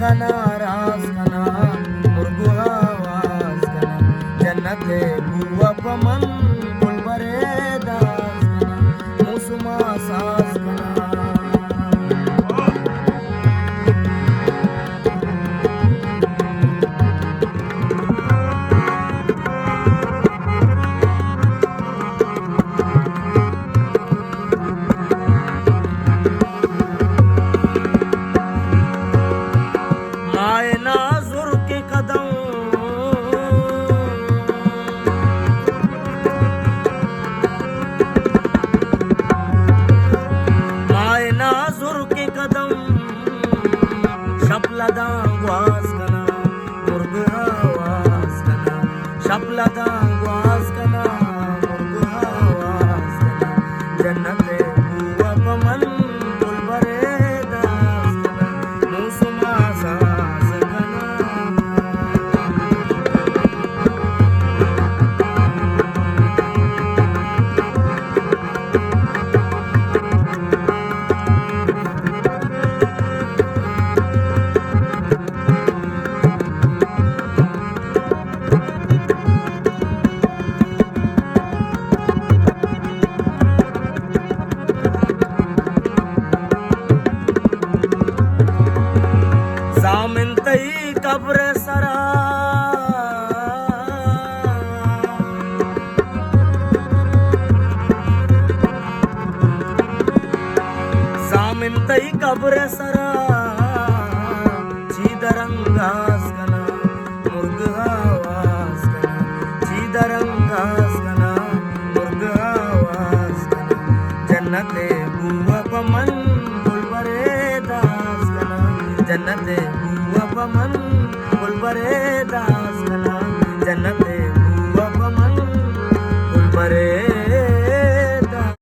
कना रास कना मुर्गु आवाज कना जन्नते बुआ पमन बुलबरे दास कना मुसुमा सास कना शपलदा ग्वास कना मुर्ग आवाज कना शपलदा ग्वास कना मुर्ग आवाज कना जन्नते बुआ पमन बुलबरे दास कना मुसुमा सास कना जामिनतई कब्र सरा जामिनतई कब्र सरा चीदरंगास कना मुर्ग आवाज कना चीदरंगास कना मुर्ग आवाज कना जन्नते बुआ पमन बुलबरे दास कना जन्नते बुआ पमन बुलबरे दास कना जन्नत